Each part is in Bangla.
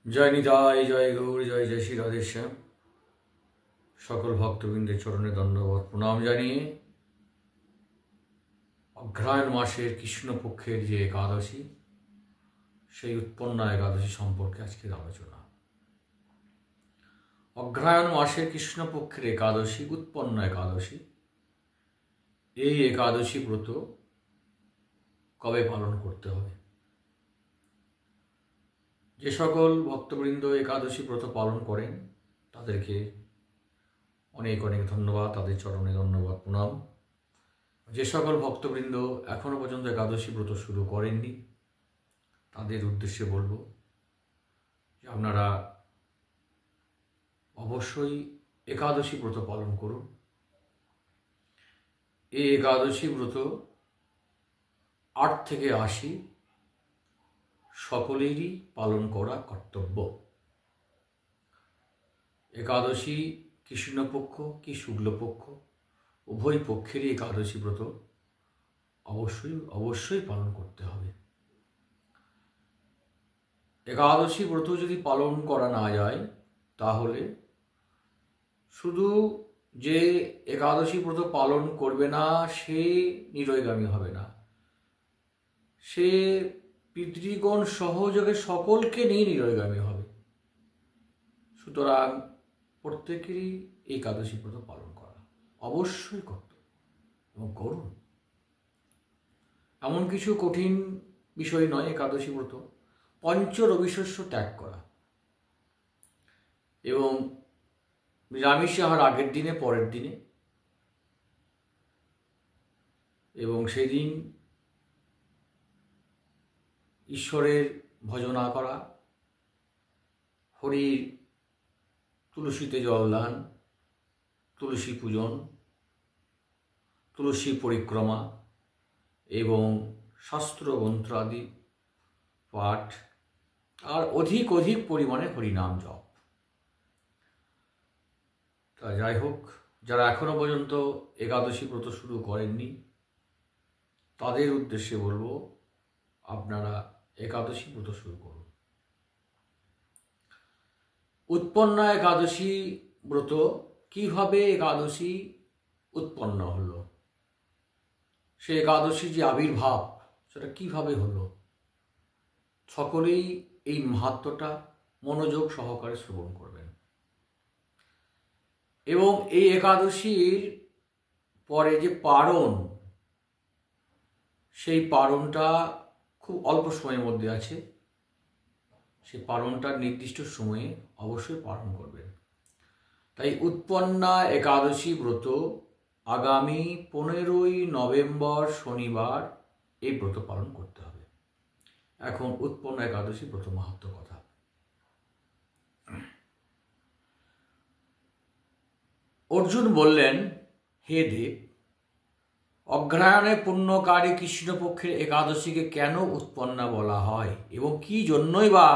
জয় নিতাই, জয় গৌর, জয় জয় শ্রী রাধেশ্যাম। সকল ভক্তবৃন্দের চরণে দণ্ডবত প্রণাম জানিয়ে অগ্রহায়ণ মাসের কৃষ্ণপক্ষের যে একাদশী, সেই উৎপন্না একাদশী সম্পর্কে আজকের আলোচনা। অগ্রহায়ণ মাসের কৃষ্ণপক্ষের একাদশী উৎপন্না একাদশী। এই একাদশী ব্রত কবে পালন করতে হবে? যে সকল ভক্তবৃন্দ একাদশী ব্রত পালন করেন তাদেরকে অনেক অনেক ধন্যবাদ, তাদের চরণে ধন্যবাদ প্রণাম। যে সকল ভক্তবৃন্দ এখনও পর্যন্ত একাদশী ব্রত শুরু করেননি তাদের উদ্দেশ্যে বলবো যে আপনারা অবশ্যই একাদশী ব্রত পালন করুন। এই একাদশী ব্রত 8 থেকে 80 সকলেরই পালন করা কর্তব্য। একাদশী কৃষ্ণপক্ষ কি শুক্লপক্ষ উভয় পক্ষেরই একাদশী ব্রত অবশ্যই পালন করতে হবে। একাদশী ব্রত যদি পালন করা না যায় তাহলে শুধু যে একাদশী ব্রত পালন করবে না সে নিরয়গামী হবে না, সে পিতৃগণ সহযোগে সকলকে নিয়ে নিরয়গামী হবে। সুতরাং প্রত্যেকেরই একাদশী ব্রত পালন করা অবশ্যই কর্তব্য এবং করুন। এমন কিছু কঠিন বিষয় নয় একাদশী ব্রত। পঞ্চ রবিশস্য ত্যাগ করা এবং নিরামিষ আহার আগের দিনে পরের দিনে, এবং সেদিন ঈশ্বরের ভজনা করা, হরির তুলসীতে জলদান, তুলসী পূজন, তুলসী পরিক্রমা এবং শাস্ত্র গ্রন্থাদি পাঠ, আর অধিক পরিমাণে হরিনাম জপ। তা যাই হোক, যারা এখনো পর্যন্ত একাদশী ব্রত শুরু করেননি তাদের উদ্দেশ্যে বলবো আপনারা একাদশী ব্রত শুরু করুন। উৎপন্না একাদশী ব্রত কিভাবে একাদশী উৎপন্ন হলো, সে একাদশী যে আবির্ভাব সেটা কিভাবে হলো, সকলেই এই মাহাত্ম্যটা মনোযোগ সহকারে শ্রবণ করবেন। এবং এই একাদশীর পরে যে পারণ, সেই পারণটা খুব অল্প সময়ের মধ্যে আছে। সেই পারণটা নির্দিষ্ট সময়ে অবশ্যই পালন করবেন। তাই উৎপন্না একাদশী ব্রত আগামী 15ই নভেম্বর শনিবার এই ব্রত পালন করতে হবে। এখন উৎপন্না একাদশী ব্রত মাহাত্ম্য কথা। অর্জুন বললেন, হে দেব, অগ্রহায়ণে পুণ্যকারী কৃষ্ণপক্ষের একাদশীকে কেন উৎপন্না বলা হয় এবং কি জন্যই বা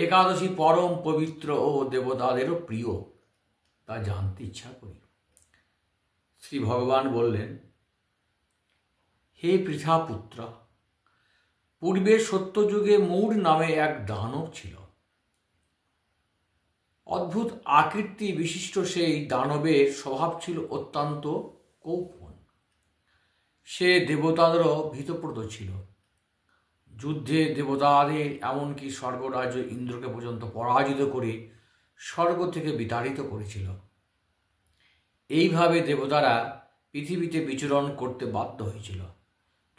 একাদশী পরম পবিত্র ও দেবতাদেরও প্রিয় তা জানতে ইচ্ছা করি। শ্রী ভগবান বললেন, হে পৃথাপুত্র, পূর্বে সত্যযুগে মূঢ় নামে এক দানব ছিল। অদ্ভুত আকৃতি বিশিষ্ট সেই দানবের স্বভাব ছিল অত্যন্ত কৌপন। সে দেবতাদেরও ভীতপ্রদ ছিল। যুদ্ধে দেবতাদের এমনকি স্বর্গরাজ্য ইন্দ্রকে পর্যন্ত পরাজিত করে স্বর্গ থেকে বিতাড়িত করেছিল। এইভাবে দেবতারা পৃথিবীতে বিচরণ করতে বাধ্য হয়েছিল।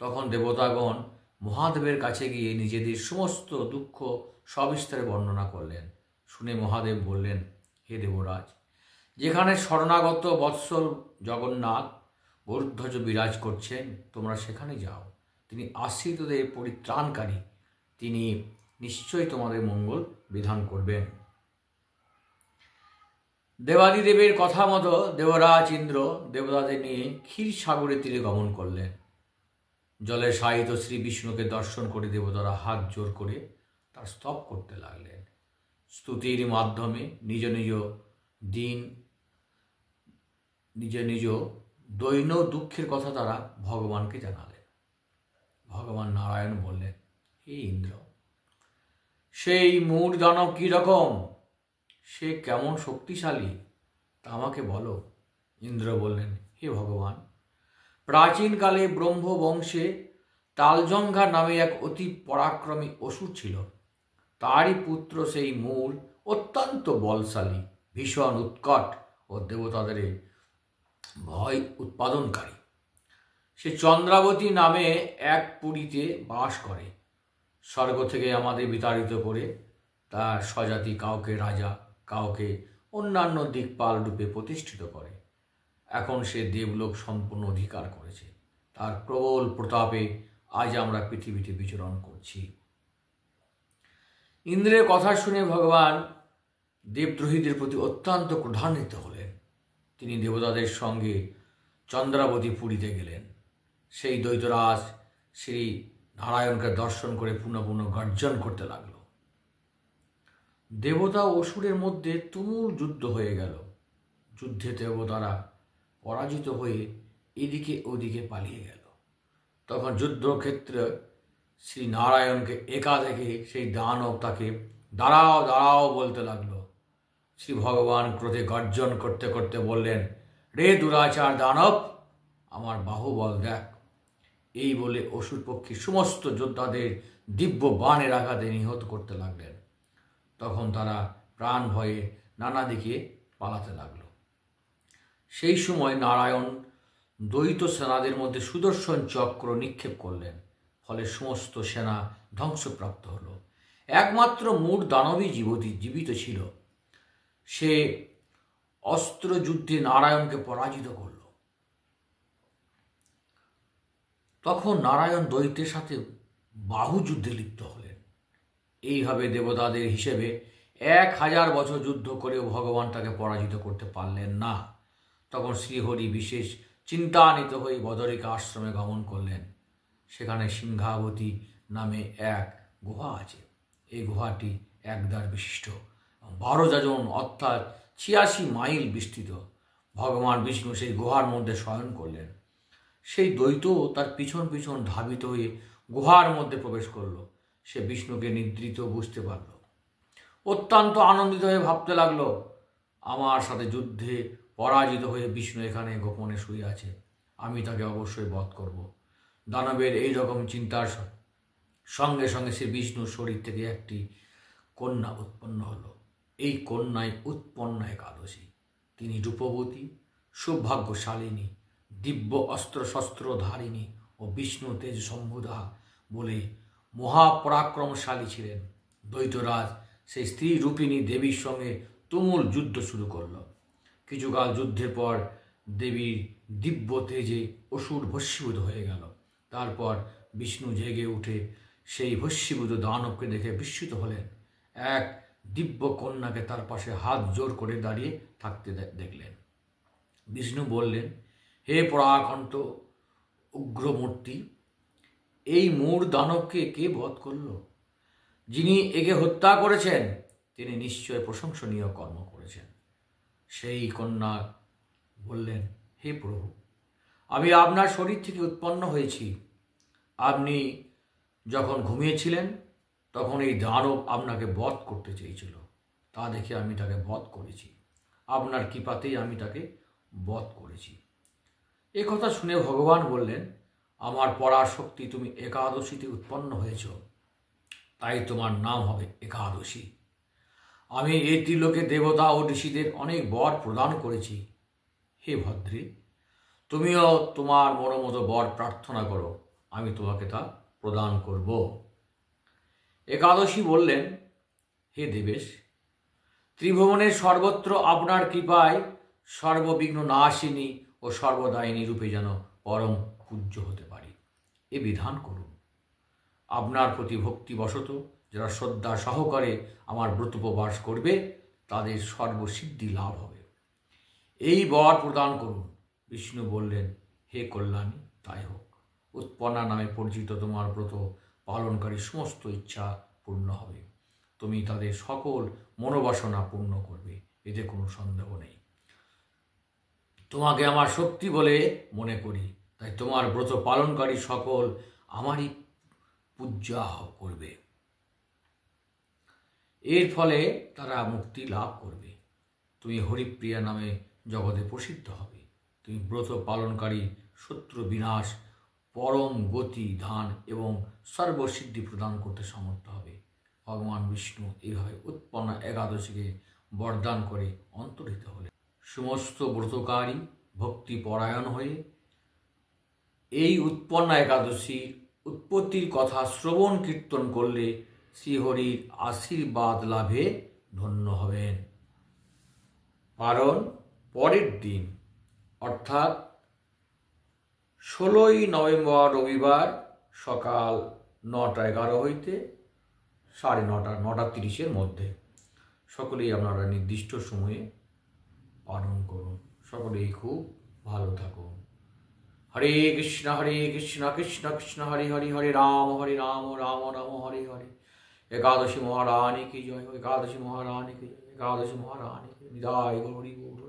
তখন দেবতাগণ মহাদেবের কাছে গিয়ে নিজেদের সমস্ত দুঃখ সবিস্তারে বর্ণনা করলেন। শুনে মহাদেব বললেন, হে দেবরাজ, যেখানে শরণাগত বৎসল জগন্নাথ গরুধ্বজ বিরাজ করছেন তোমরা সেখানে যাও। তিনি আশ্রিতদের পরিত্রাণকারী, তিনি নিশ্চয়ই তোমাদের মঙ্গল বিধান করবেন। দেবাদিদেবের কথা মতো দেবরাজ ইন্দ্র দেবতাদের নিয়ে ক্ষীরসাগরের তীরে গমন করলেন। জলে শায়িত শ্রী বিষ্ণুকে দর্শন করে দেবতারা হাত জোর করে তার স্তব করতে লাগলেন। স্তুতির মাধ্যমে নিজ নিজ দৈন্য দুঃখের কথা তারা ভগবানকে জানালেন। ভগবান নারায়ণ বললেন, হে ইন্দ্র, সেই মূঢ় দানব কী রকম, সে কেমন শক্তিশালী তা আমাকে বলো। ইন্দ্র বললেন, হে ভগবান, প্রাচীনকালে ব্রহ্মবংশে তালজঙ্ঘা নামে এক অতি পরাক্রমী অসুর ছিল। তারই পুত্র সেই মূঢ় অত্যন্ত বলশালী, ভীষণ উৎকট ও দেবতাদের ভয় উৎপাদনকারী। সে চন্দ্রাবতী নামে এক পুরীতে বাস করে। স্বর্গ থেকে আমাদের বিতাড়িত করে তার স্বজাতি কাউকে রাজা, কাউকে অন্যান্য দিকপাল রূপে প্রতিষ্ঠিত করে। এখন সে দেবলোক সম্পূর্ণ অধিকার করেছে। তার প্রবল প্রতাপে আজ আমরা পৃথিবীতে বিচরণ করছি। ইন্দ্রের কথা শুনে ভগবান দেবদ্রোহীদের প্রতি অত্যন্ত ক্রোধান্বিত হলেন। তিনি দেবতাদের সঙ্গে চন্দ্রাবতী পুরীতে গেলেন। সেই দৈত্যরাজ শ্রী নারায়ণকে দর্শন করে পুনঃ পুনঃ গর্জন করতে লাগল। দেবতা ও অসুরের মধ্যে তুমুল যুদ্ধ হয়ে গেল। যুদ্ধে দেবতারা পরাজিত হয়ে এদিকে ওদিকে পালিয়ে গেল। তখন যুদ্ধক্ষেত্রে শ্রী নারায়ণকে একা দেখে সেই দানব তাকে দাঁড়াও দাঁড়াও বলতে লাগলো। শ্রী ভগবান ক্রোধে গর্জন করতে করতে বললেন, রে দুরাচার দানব, আমার বাহুবল দেখ। এই বলে অসুরপক্ষী সমস্ত যোদ্ধাদের দিব্য বাণের আঘাতে নিহত করতে লাগলেন। তখন তারা প্রাণ ভয়ে নানা দিকে পালাতে লাগল। সেই সময় নারায়ণ দ্বৈত সেনাদের মধ্যে সুদর্শন চক্র নিক্ষেপ করলেন। ফলে সমস্ত সেনা ধ্বংসপ্রাপ্ত হল। একমাত্র মূঢ় দানবী জীবিত ছিল। সে অস্ত্রযুদ্ধে নারায়ণকে পরাজিত করল। তখন নারায়ণ দৈত্যের সাথে বাহুযুদ্ধে লিপ্ত হলেন। এইভাবে দেবতাদের হিসেবে 1000 বছর যুদ্ধ করেও ভগবান তাকে পরাজিত করতে পারলেন না। তখন শ্রীহরি বিশেষ চিন্তান্বিত হয়ে বদরিকা আশ্রমে গমন করলেন। সেখানে সিংহাবতী নামে এক গুহা আছে। এই গুহাটি একদ্বার বিশিষ্ট, 12 যোজন অর্থাৎ 86 মাইল বিস্তৃত। ভগবান বিষ্ণু সেই গুহার মধ্যে শয়ন করলেন। সেই দৈত্য তার পিছন পিছন ধাবিত হয়ে গুহার মধ্যে প্রবেশ করল। সে বিষ্ণুকে নিদ্রিত বুঝতে পারল। অত্যন্ত আনন্দিত হয়ে ভাবতে লাগলো, আমার সাথে যুদ্ধে পরাজিত হয়ে বিষ্ণু এখানে গোপনে শুয়ে আছে, আমি তাকে অবশ্যই বধ করব। দানবের এই রকম চিন্তার সঙ্গে সঙ্গে সে বিষ্ণুর শরীর থেকে একটি কন্যা উৎপন্ন হলো। এই কন্যায় উৎপন্ন একাদশী। তিনি রূপবতী, সৌভাগ্যশালিনী, দিব্য অস্ত্র শস্ত্র ধারিণী ও বিষ্ণু তেজ সম্ভুধা বলে মহাপরাক্রমশালী ছিলেন। দ্বৈতরাজ সেই স্ত্রী রূপিণী দেবীর সঙ্গে তুমুল যুদ্ধ শুরু করল। কিছুকাল যুদ্ধের পর দেবীর দিব্য তেজে অসুর ভস্মীভূত হয়ে গেল। তারপর বিষ্ণু জেগে উঠে সেই ভস্মীভূত দানবকে দেখে বিস্মিত হলেন। এক দিব্য কন্যাকে তার পাশে হাত জোর করে দাঁড়িয়ে থাকতে দেখলেন। বিষ্ণু বললেন, হে পরাকান্ত উগ্রমূর্তি, এই মূঢ় দানবকে কে বধ করল? যিনি একে হত্যা করেছেন তিনি নিশ্চয় প্রশংসনীয় কর্ম করেছেন। সেই কন্যা বললেন, হে প্রভু, আমি আপনার শরীর থেকে উৎপন্ন হয়েছি। আপনি যখন ঘুমিয়েছিলেন তখন এই দানব আপনাকে বধ করতে চেয়েছিল। তা দেখে আমি তাকে বধ করেছি। আপনার কৃপাতেই আমি তাকে বধ করেছি। এ কথা শুনে ভগবান বললেন, আমার পরাশক্তি, তুমি একাদশীতে উৎপন্ন হয়েছ, তাই তোমার নাম হবে একাদশী। আমি এই ত্রিলোকে দেবতা ও ঋষিদের অনেক বর প্রদান করেছি। হে ভদ্রী, তুমিও তোমার মনোমতো বর প্রার্থনা করো, আমি তোমাকে তা প্রদান করব। একাদশী বললেন, হে দেবেশ, ত্রিভুবনের সর্বত্র আপনার কৃপায় সর্ববিঘ্ন নাশিনী ও সর্বদায়িনী রূপে যেন পরম পূজ্য হতে পারি, এ বিধান করুন। আপনার প্রতি ভক্তিবশত যারা শ্রদ্ধা সহকারে আমার ব্রতোপবাস করবে তাদের সর্বসিদ্ধি লাভ হবে, এই বর প্রদান করুন। বিষ্ণু বললেন, হে কল্যাণী, তাই হোক। উৎপন্না নামে পরিচিত তোমার ব্রত পালনকারী সমস্ত ইচ্ছা পূর্ণ হবে। তুমি তাদের সকল মনোবাসনা পূর্ণ করবে, এতে কোনো সন্দেহ নেই। তোমাকে আমার শক্তি বলে মনে করি, তাই তোমার ব্রত পালনকারী সকল আমারই পূজা করবে। এর ফলে তারা মুক্তি লাভ করবে। তুমি হরিপ্রিয়া নামে জগতে প্রসিদ্ধ হবে। তুমি ব্রত পালনকারী, শত্রু বিনাশ, পরম গতি দান এবং সর্বসিদ্ধি প্রদান করতে সমর্থ হবে। ভগবান বিষ্ণু এইভাবে উৎপন্না একাদশীকে বরদান করে অন্তর্হিত হলেন। সমস্ত ব্রতকারী ভক্তিপরায়ণ হয়ে এই উৎপন্না একাদশীর উৎপত্তির কথা শ্রবণ কীর্তন করলে শ্রীহরির আশীর্বাদ লাভে ধন্য হবেন। কারণ পরের দিন অর্থাৎ 16ই নভেম্বর রবিবার সকাল 9:11 হইতে 9:30, 9:30 মধ্যে সকলেই আপনারা নির্দিষ্ট সময়ে পালন করুন। সকলেই খুব ভালো থাকুন। হরে কৃষ্ণ কৃষ্ণ কৃষ্ণ হরে হরে, হরে রাম রাম রাম হরে হরে। একাদশী মহারানী কি জয়, একাদশী মহারানী কি জয়, একাদশী মহারানী কি জয়। হরি গৌর।